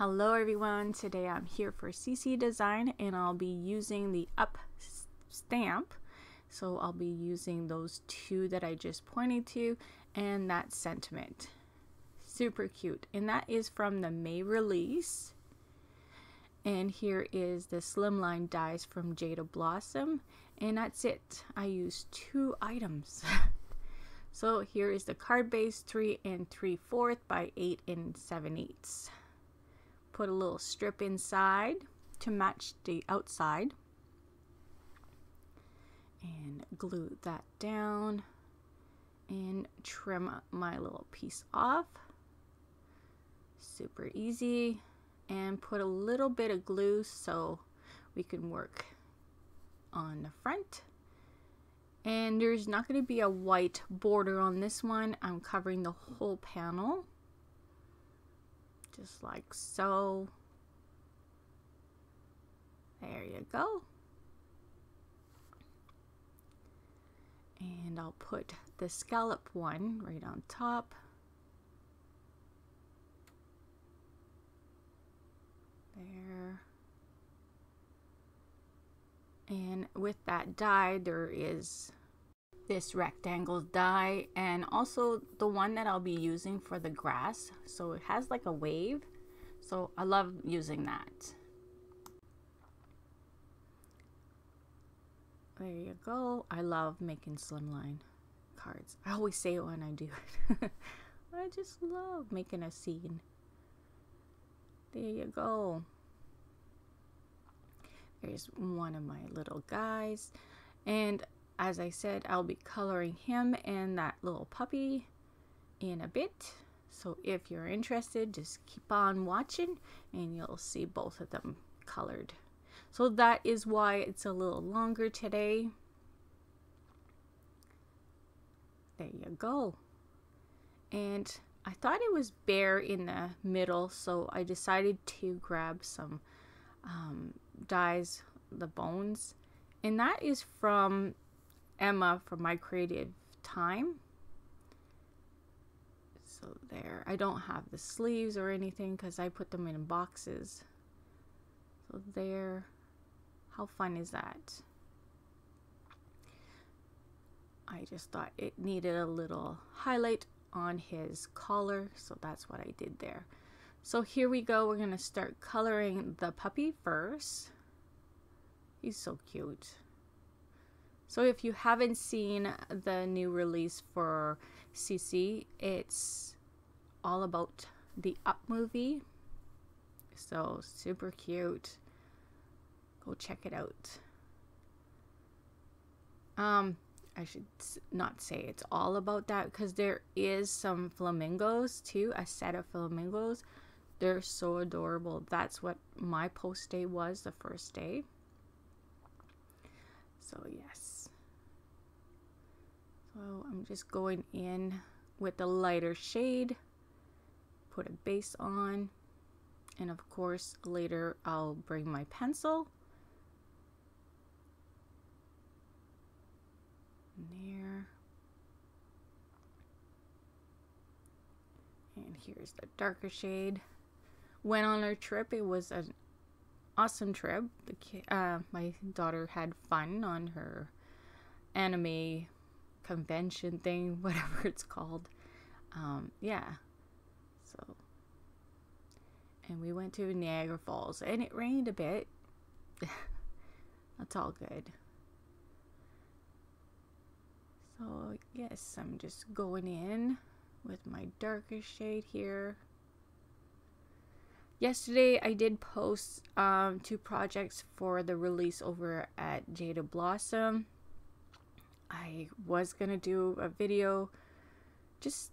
Hello everyone, today I'm here for CC Design and I'll be using the up stamp. So I'll be using those two that I just pointed to and that sentiment. Super cute. And that is from the May release. And here is the slimline dies from Jada Blossom. And that's it. I used 2 items. So here is the card base 3 3/4 by 8 7/8. Put a little strip inside to match the outside and glue that down and trim my little piece off. Super easy. And put a little bit of glue so we can work on the front. And there's not going to be a white border on this one. I'm covering the whole panel. Just like so. There you go. And I'll put the scallop one right on top. There. And with that die, there is this rectangle die and also the one that I'll be using for the grass. So it has like a wave. So I love using that. There you go. I love making slimline cards. I always say it when I do it. I just love making a scene. There you go. There's one of my little guys. And as I said, I'll be coloring him and that little puppy in a bit. So if you're interested, just keep on watching and you'll see both of them colored. So that is why it's a little longer today. There you go. And I thought it was bare in the middle, so I decided to grab some dies, the bones. And that is from Emma from My Creative Time. So there, I don't have the sleeves or anything because I put them in boxes. So there, how fun is that? I just thought it needed a little highlight on his collar, so that's what I did there. So here we go, we're gonna start coloring the puppy first. He's so cute. So if you haven't seen the new release for CC, it's all about the Up movie. So super cute. Go check it out. I should not say it's all about that because there is some flamingos too, a set of flamingos. They're so adorable. That's what my post day was, the first day. So yes. So I'm just going in with the lighter shade, put a base on, and of course later I'll bring my pencil. There. And here's the darker shade. Went on our trip. It was an awesome trip. My daughter had fun on her anime convention thing, whatever it's called. Yeah. So, and we went to Niagara Falls and it rained a bit. That's all good. So yes, I'm just going in with my darker shade here. Yesterday I did post 2 projects for the release over at Jada Blossom. I was gonna do a video, just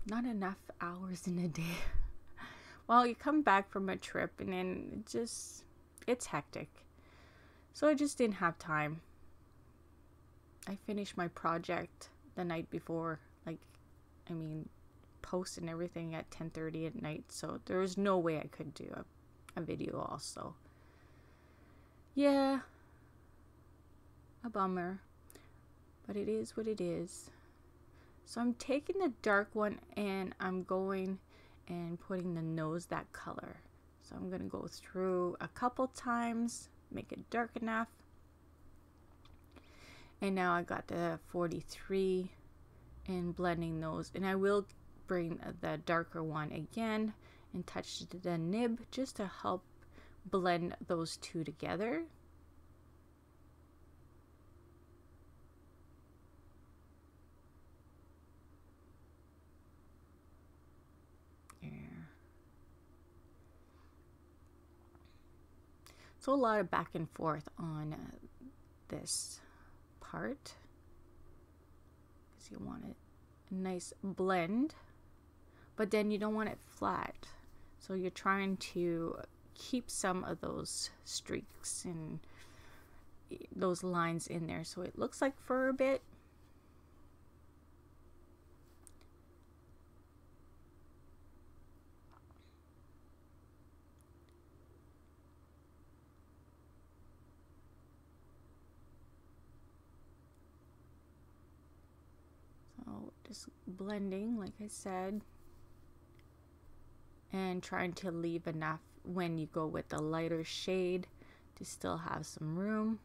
not enough hours in a day. Well, you come back from a trip and then it's hectic. So I just didn't have time. I finished my project the night before, post and everything at 10:30 at night, so there was no way I could do a video also. Yeah, a bummer, but it is what it is. So I'm taking the dark one and I'm going and putting the nose that color. So I'm going to go through a couple times, make it dark enough. And now I got the 43 and blending those. And I will bring the darker one again and touch the nib just to help blend those two together. So a lot of back and forth on this part because you want it a nice blend, but then you don't want it flat. So you're trying to keep some of those streaks and those lines in there so it looks like fur a bit. So just blending, like I said, and trying to leave enough when you go with the lighter shade to still have some room.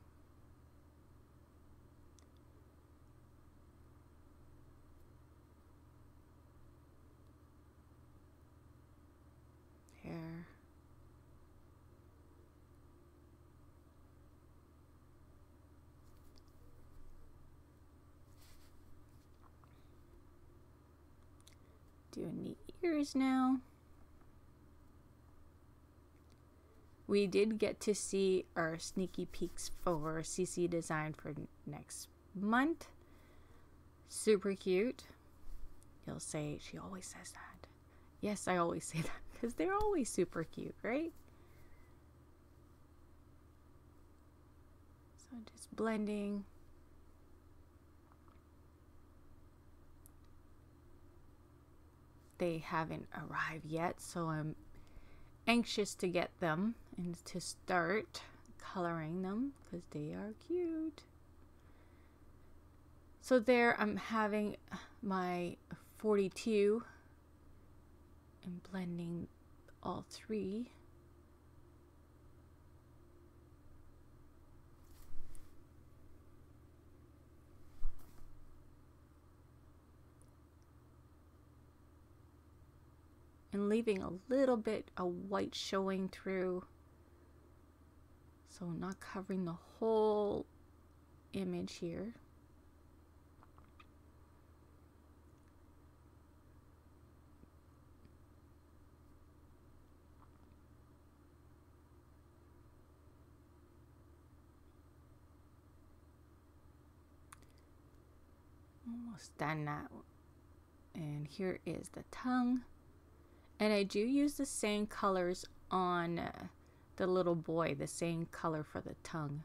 There. Doing the ears now. We did get to see our sneaky peeks for CC Design for next month. Super cute. You'll say, she always says that. Yes, I always say that because they're always super cute, right? So just blending. They haven't arrived yet, so I'm anxious to get them and to start coloring them because they are cute. So there I'm having my 42 and blending all three. And leaving a little bit of white showing through, so not covering the whole image here. Almost done that. And here is the tongue. And I do use the same colors on the little boy, the same color for the tongue.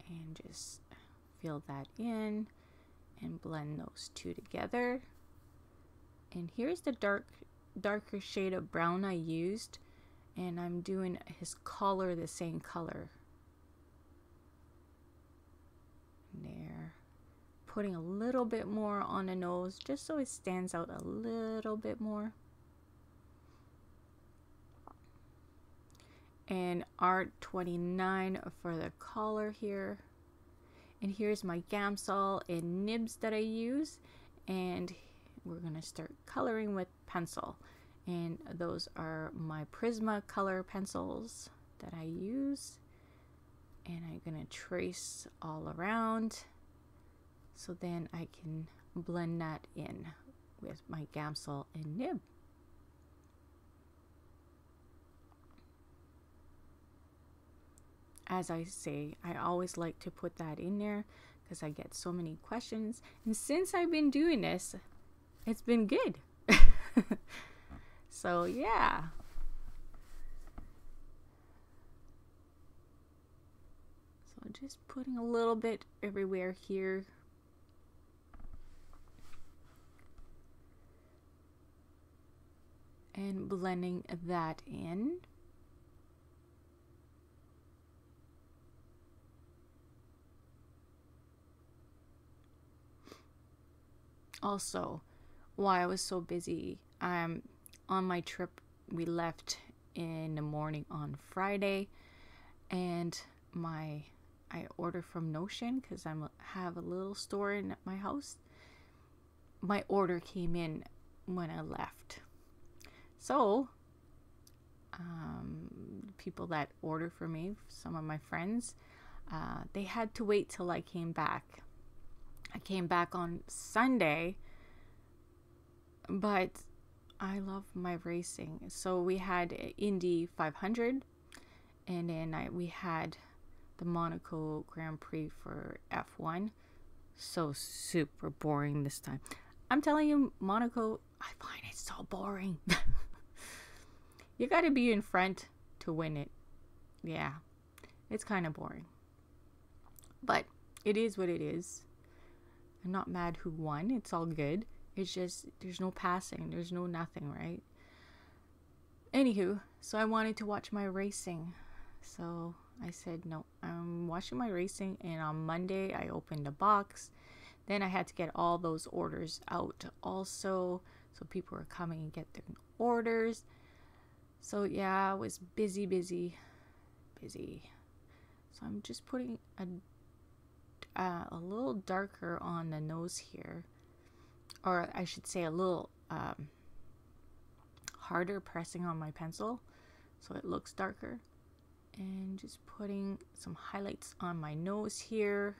And just fill that in and blend those two together. And here's the darker shade of brown I used. And I'm doing his collar the same color. There. Putting a little bit more on the nose just so it stands out a little bit more. And Art 29 for the collar here. And here's my Gamsol and nibs that I use, and we're gonna start coloring with pencil. And those are my Prisma color pencils that I use, and I'm gonna trace all around. So then I can blend that in with my Gamsol and nib. As I say, I always like to put that in there because I get so many questions. And since I've been doing this, it's been good. So yeah. So just putting a little bit everywhere here. And blending that in. Also, why I was so busy. On my trip, we left in the morning on Friday, and I order from Notion because I have a little store in my house. My order came in when I left. So, people that order for me, some of my friends, they had to wait till I came back. I came back on Sunday, but I love my racing. So we had Indy 500, and then we had the Monaco Grand Prix for F1. So super boring this time. I'm telling you, Monaco, I find it so boring. You got to be in front to win it. Yeah, it's kind of boring. But it is what it is. I'm not mad who won. It's all good. It's just, there's no passing. There's no nothing, right? Anywho, so I wanted to watch my racing. So I said, no, I'm watching my racing. And on Monday, I opened a box. Then I had to get all those orders out also. So people were coming and get their orders. So yeah, I was busy. So I'm just putting a little darker on the nose here. Or I should say a little harder pressing on my pencil so it looks darker. And just putting some highlights on my nose here.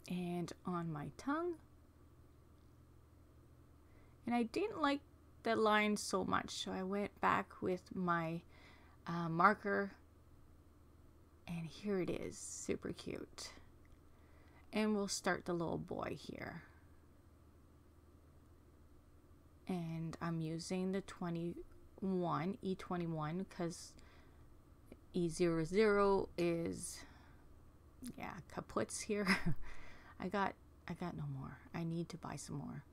And on my tongue. And I didn't like the line so much, so I went back with my marker. And here it is, super cute. And we'll start the little boy here. And I'm using the 21, E21, because E00 is, yeah, kaputs here. I got no more. I need to buy some more.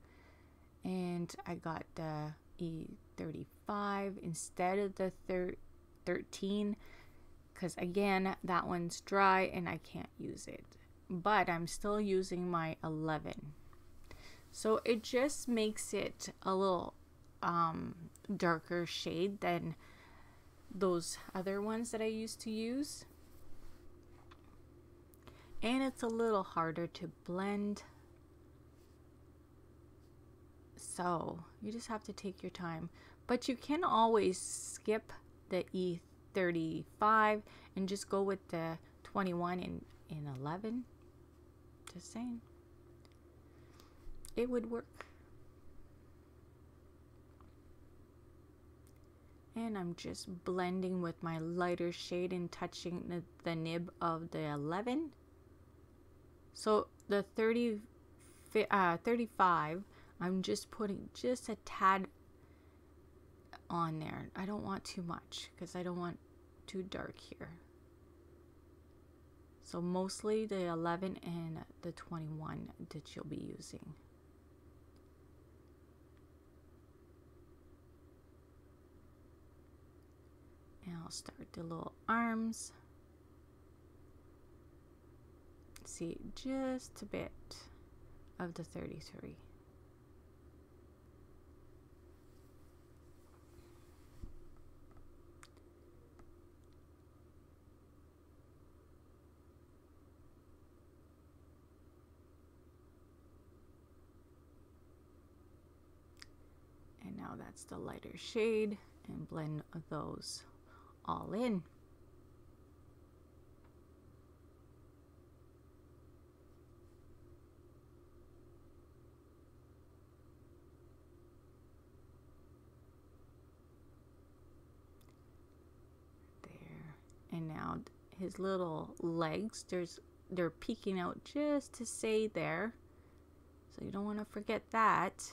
And I got the E35 instead of the 13, because again, that one's dry and I can't use it. But I'm still using my 11. So it just makes it a little darker shade than those other ones that I used to use. And it's a little harder to blend. So you just have to take your time. But you can always skip the E35 and just go with the 21 and 11. Just saying. It would work. And I'm just blending with my lighter shade and touching the nib of the 11. So the 35, I'm just putting just a tad on there. I don't want too much because I don't want too dark here. So mostly the 11 and the 21 that you'll be using. And I'll start the little arms. See just a bit of the 33. And now that's the lighter shade, and blend those all in. And now his little legs, they're peeking out just to say there. So you don't want to forget that.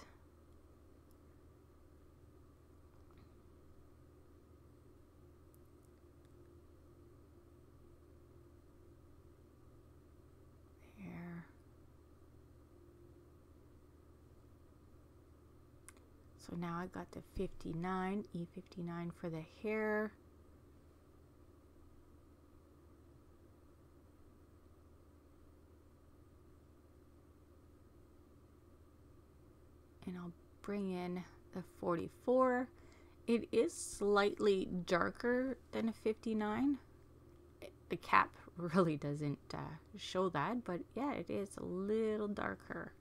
There. So now I got the 59, E59 for the hair. And I'll bring in the 44. It is slightly darker than a 59. The cap really doesn't show that, but yeah, it is a little darker.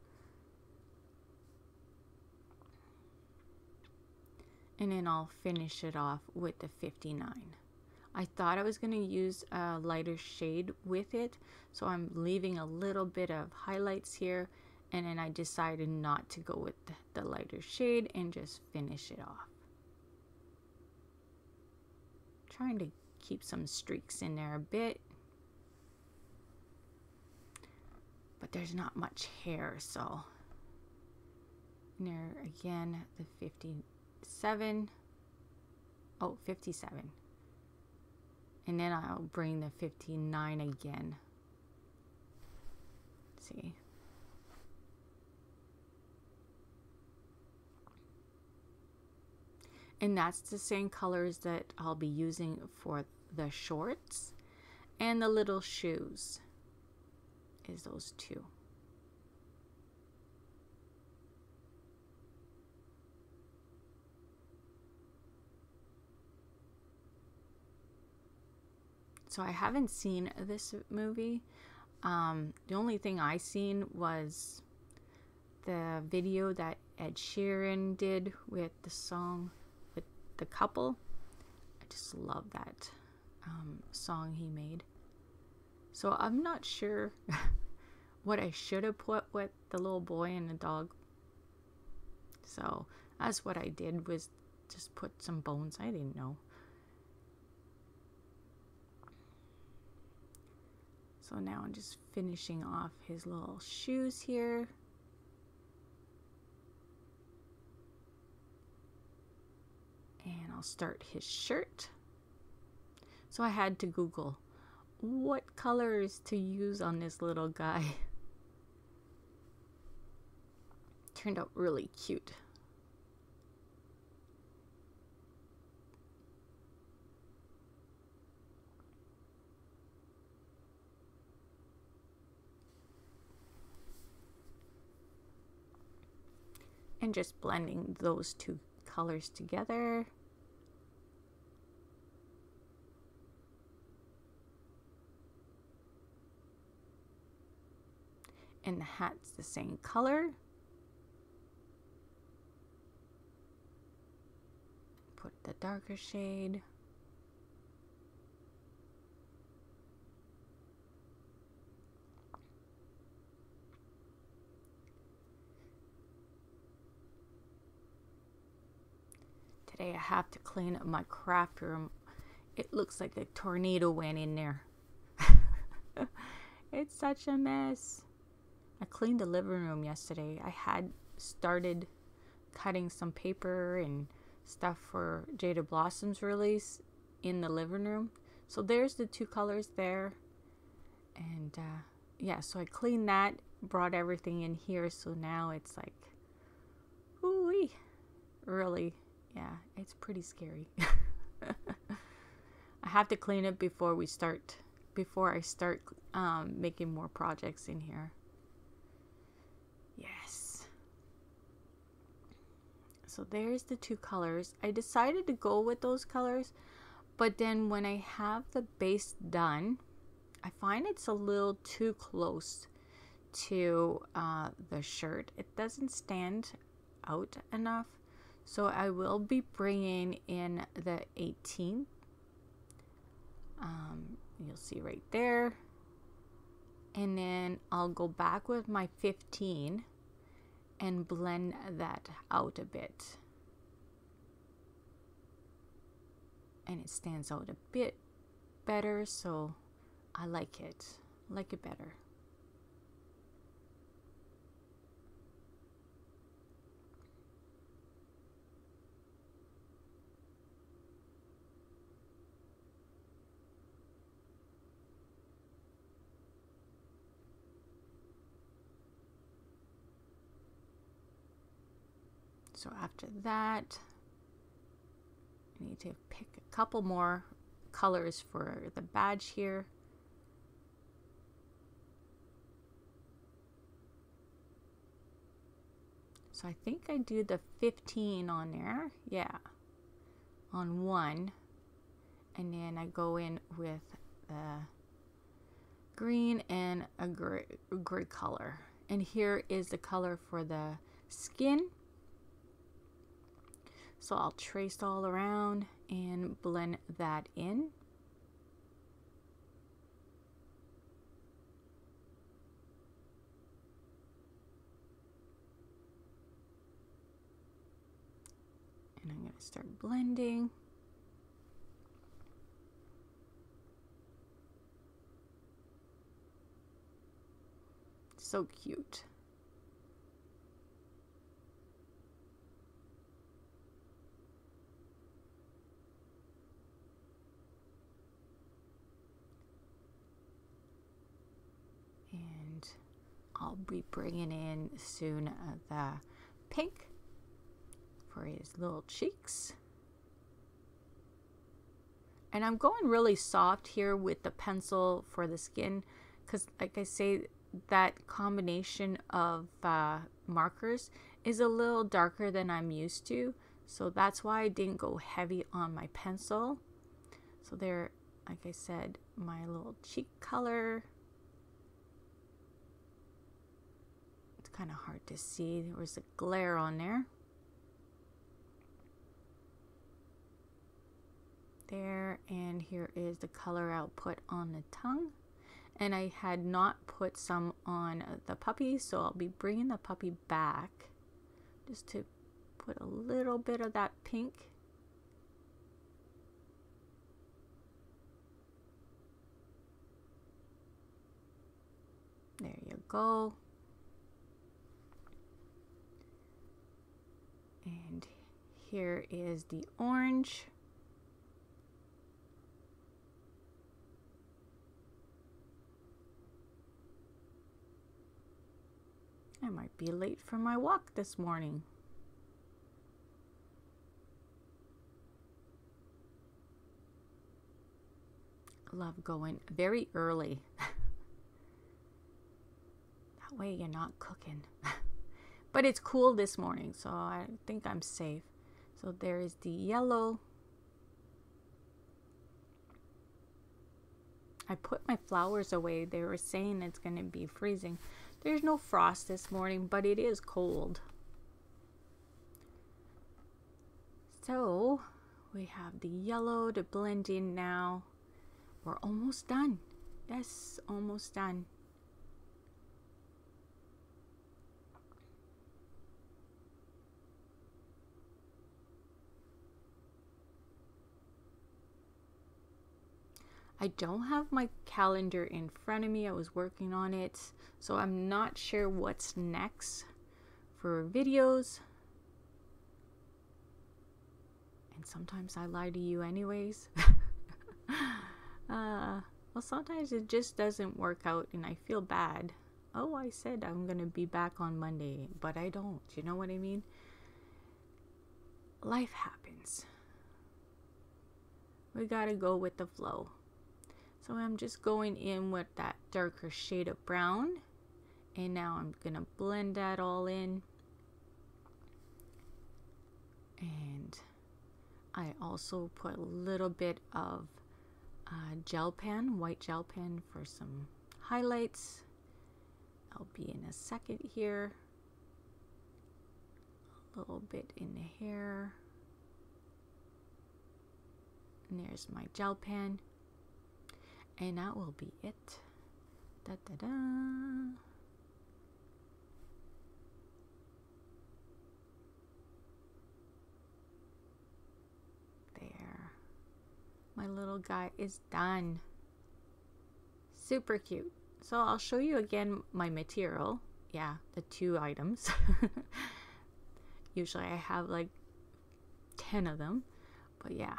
And then I'll finish it off with the 59. I thought I was going to use a lighter shade with it, so I'm leaving a little bit of highlights here, and then I decided not to go with the lighter shade and just finish it off. Trying to keep some streaks in there a bit, but there's not much hair, so there again the 57. Oh, 57. And then I'll bring the 59 again. Let's see. And that's the same colors that I'll be using for the shorts and the little shoes, is those two. So I haven't seen this movie. The only thing I seen was the video that Ed Sheeran did with the song with the couple. I just love that song he made. So I'm not sure what I should have put with the little boy and the dog. So that's what I did, was just put some bones. I didn't know. So now I'm just finishing off his little shoes here. And I'll start his shirt. So I had to Google what colors to use on this little guy. Turned out really cute. And just blending those two colors together. And the hat's the same color. Put the darker shade. Today I have to clean up my craft room. It looks like a tornado went in there. It's such a mess. I cleaned the living room yesterday. I had started cutting some paper and stuff for Jada Blossom's release in the living room. So there's the two colors there. And yeah, so I cleaned that, brought everything in here. So now it's like, ooh-wee. Really, yeah, it's pretty scary. I have to clean it before I start making more projects in here. Yes. So there's the two colors. I decided to go with those colors, but then when I have the base done, I find it's a little too close to the shirt. It doesn't stand out enough. So I will be bringing in the 18th. You'll see right there. And then I'll go back with my 15 and blend that out a bit. And it stands out a bit better, so I like it. I like it better. So after that, I need to pick a couple more colors for the badge here. So So I think I do the 15 on there. Yeah. On one. And then I go in with green and a gray color. And here is the color for the skin. So I'll trace all around and blend that in. And I'm going to start blending. So cute. And I'll be bringing in soon the pink for his little cheeks. And I'm going really soft here with the pencil for the skin because, like I say, that combination of markers is a little darker than I'm used to. So that's why I didn't go heavy on my pencil. So there, like I said, my little cheek color. It's kind of hard to see. There was a glare on there. There, and here is the color output on the tongue. And I had not put some on the puppy, so I'll be bringing the puppy back just to put a little bit of that pink. There you go. And here is the orange. I might be late for my walk this morning. Love going very early. That way you're not cooking. But it's cool this morning, so I think I'm safe. So there is the yellow. I put my flowers away. They were saying it's going to be freezing. There's no frost this morning, but it is cold. So we have the yellow to blend in now. We're almost done. Yes, almost done. I don't have my calendar in front of me. I was working on it, so I'm not sure what's next for videos. And sometimes I lie to you anyways. Well, sometimes it just doesn't work out and I feel bad. Oh, I said I'm gonna be back on Monday, but I don't. You know what I mean? Life happens. We gotta go with the flow. So I'm just going in with that darker shade of brown. And now I'm going to blend that all in. And I also put a little bit of gel pen, white gel pen for some highlights. I'll be in a second here. A little bit in the hair. And there's my gel pen. And that will be it. Da, da, da. There. My little guy is done. Super cute. So I'll show you again my material. Yeah, the 2 items. Usually I have like 10 of them. But yeah.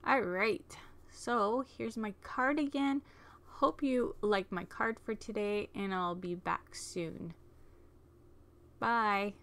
Alright. So here's my card again. Hope you like my card for today, and I'll be back soon. Bye.